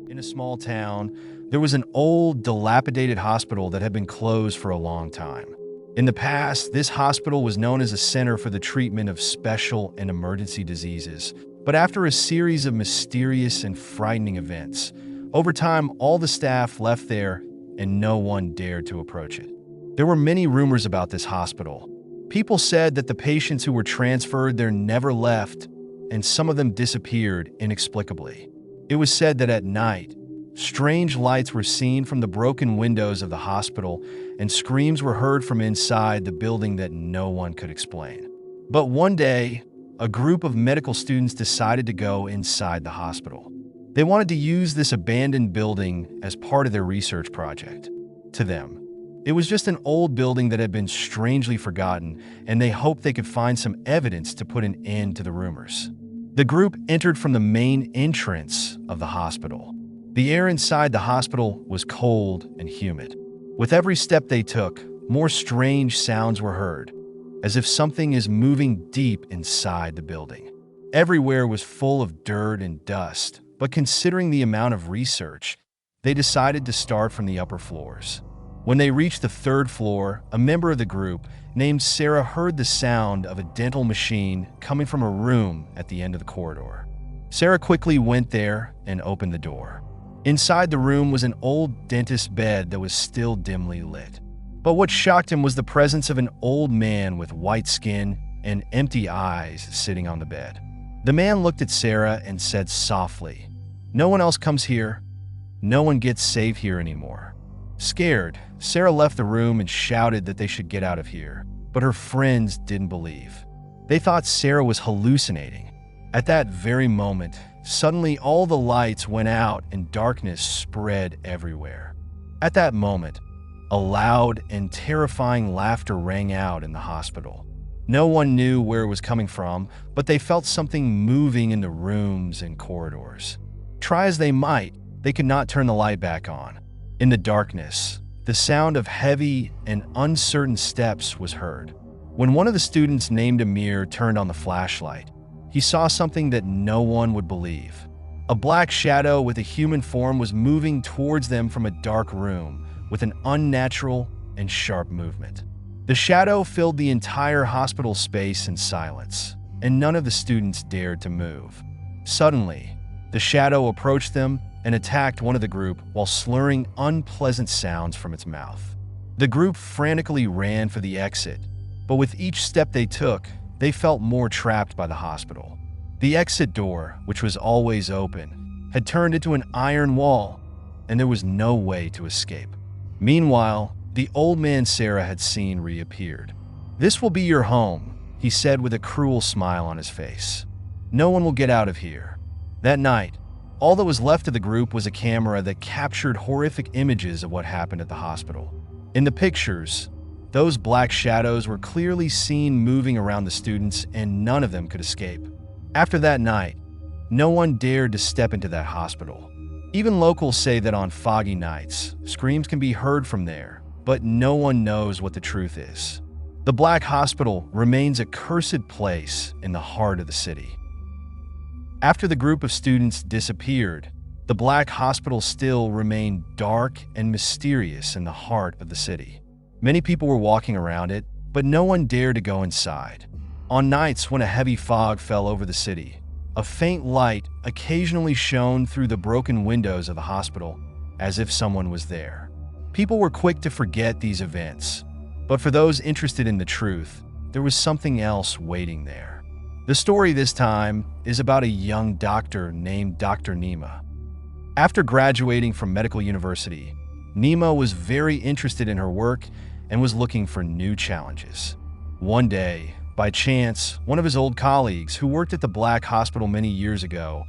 In a small town, there was an old, dilapidated hospital that had been closed for a long time. In the past, this hospital was known as a center for the treatment of special and emergency diseases. But after a series of mysterious and frightening events, over time, all the staff left there and no one dared to approach it. There were many rumors about this hospital. People said that the patients who were transferred there never left, and some of them disappeared inexplicably. It was said that at night, strange lights were seen from the broken windows of the hospital, and screams were heard from inside the building that no one could explain. But one day, a group of medical students decided to go inside the hospital. They wanted to use this abandoned building as part of their research project. To them, it was just an old building that had been strangely forgotten, and they hoped they could find some evidence to put an end to the rumors. The group entered from the main entrance of the hospital. The air inside the hospital was cold and humid. With every step they took, more strange sounds were heard, as if something is moving deep inside the building. Everywhere was full of dirt and dust, but considering the amount of research, they decided to start from the upper floors. When they reached the third floor, a member of the group named Sarah heard the sound of a dental machine coming from a room at the end of the corridor. Sarah quickly went there and opened the door. Inside the room was an old dentist's bed that was still dimly lit. But what shocked him was the presence of an old man with white skin and empty eyes sitting on the bed. The man looked at Sarah and said softly, "No one else comes here. No one gets saved here anymore." Scared, Sarah left the room and shouted that they should get out of here, but her friends didn't believe. They thought Sarah was hallucinating. At that very moment, suddenly all the lights went out and darkness spread everywhere. At that moment, a loud and terrifying laughter rang out in the hospital. No one knew where it was coming from, but they felt something moving in the rooms and corridors. Try as they might, they could not turn the light back on. In the darkness, the sound of heavy and uncertain steps was heard. When one of the students named Amir turned on the flashlight, he saw something that no one would believe. A black shadow with a human form was moving towards them from a dark room with an unnatural and sharp movement. The shadow filled the entire hospital space in silence, and none of the students dared to move. Suddenly, the shadow approached them and attacked one of the group while slurring unpleasant sounds from its mouth. The group frantically ran for the exit, but with each step they took, they felt more trapped by the hospital. The exit door, which was always open, had turned into an iron wall, and there was no way to escape. Meanwhile, the old man Sarah had seen reappeared. "This will be your home," he said with a cruel smile on his face. "No one will get out of here." That night, all that was left of the group was a camera that captured horrific images of what happened at the hospital. In the pictures, those black shadows were clearly seen moving around the students, and none of them could escape. After that night, no one dared to step into that hospital. Even locals say that on foggy nights, screams can be heard from there, but no one knows what the truth is. The Black Hospital remains a cursed place in the heart of the city. After the group of students disappeared, the Black Hospital still remained dark and mysterious in the heart of the city. Many people were walking around it, but no one dared to go inside. On nights when a heavy fog fell over the city, a faint light occasionally shone through the broken windows of the hospital, as if someone was there. People were quick to forget these events, but for those interested in the truth, there was something else waiting there. The story this time is about a young doctor named Dr. Nima. After graduating from medical university, Nima was very interested in her work and was looking for new challenges. One day, by chance, one of his old colleagues who worked at the Black Hospital many years ago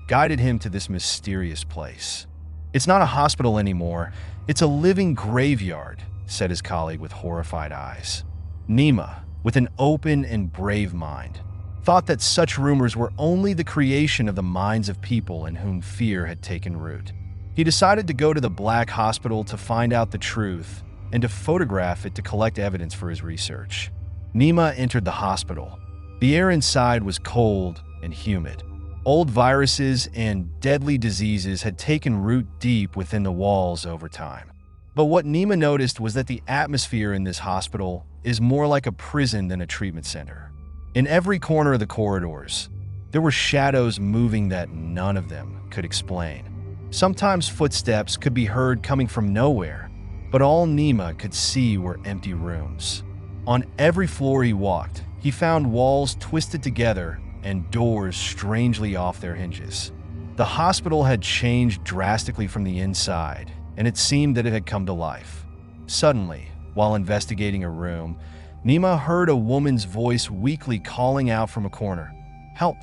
guided him to this mysterious place. "It's not a hospital anymore, it's a living graveyard," said his colleague with horrified eyes. Nima, with an open and brave mind, thought that such rumors were only the creation of the minds of people in whom fear had taken root. He decided to go to the Black Hospital to find out the truth and to photograph it to collect evidence for his research. Nima entered the hospital. The air inside was cold and humid. Old viruses and deadly diseases had taken root deep within the walls over time. But what Nima noticed was that the atmosphere in this hospital is more like a prison than a treatment center. In every corner of the corridors, there were shadows moving that none of them could explain. Sometimes footsteps could be heard coming from nowhere, but all Nima could see were empty rooms. On every floor he walked, he found walls twisted together and doors strangely off their hinges. The hospital had changed drastically from the inside, and it seemed that it had come to life. Suddenly, while investigating a room, Nima heard a woman's voice weakly calling out from a corner, "Help!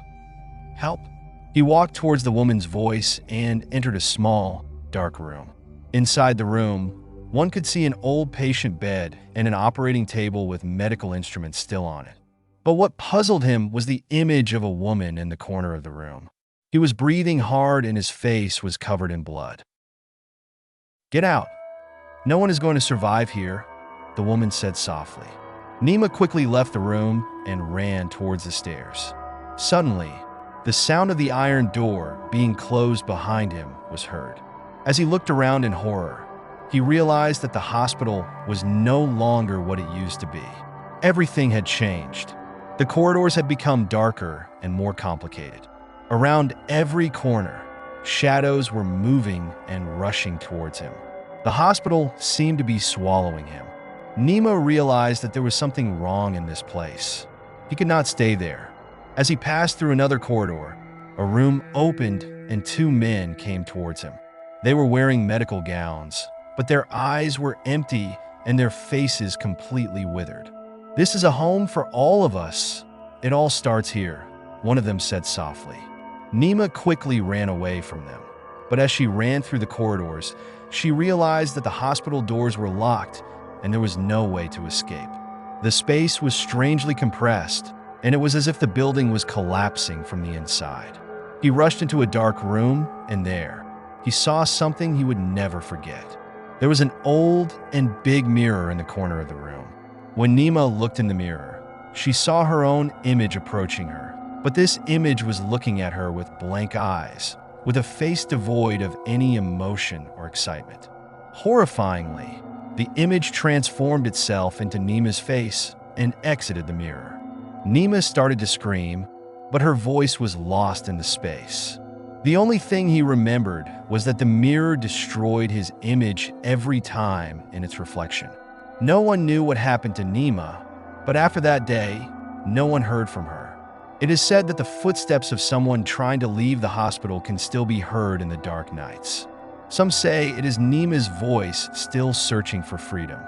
Help!" He walked towards the woman's voice and entered a small, dark room. Inside the room, one could see an old patient bed and an operating table with medical instruments still on it. But what puzzled him was the image of a woman in the corner of the room. He was breathing hard and his face was covered in blood. "Get out. No one is going to survive here," the woman said softly. Nima quickly left the room and ran towards the stairs. Suddenly, the sound of the iron door being closed behind him was heard. As he looked around in horror, he realized that the hospital was no longer what it used to be. Everything had changed. The corridors had become darker and more complicated. Around every corner, shadows were moving and rushing towards him. The hospital seemed to be swallowing him. Nima realized that there was something wrong in this place. He could not stay there. As he passed through another corridor, a room opened and two men came towards him. They were wearing medical gowns, but their eyes were empty and their faces completely withered. "This is a home for all of us. It all starts here," one of them said softly. Nima quickly ran away from them. But as she ran through the corridors, she realized that the hospital doors were locked and there was no way to escape. The space was strangely compressed, and it was as if the building was collapsing from the inside. He rushed into a dark room, and there, he saw something he would never forget. There was an old and big mirror in the corner of the room. When Nima looked in the mirror, she saw her own image approaching her, but this image was looking at her with blank eyes, with a face devoid of any emotion or excitement. Horrifyingly, the image transformed itself into Nima's face and exited the mirror. Nima started to scream, but her voice was lost in the space. The only thing he remembered was that the mirror destroyed his image every time in its reflection. No one knew what happened to Nima, but after that day, no one heard from her. It is said that the footsteps of someone trying to leave the hospital can still be heard in the dark nights. Some say it is Nima's voice still searching for freedom.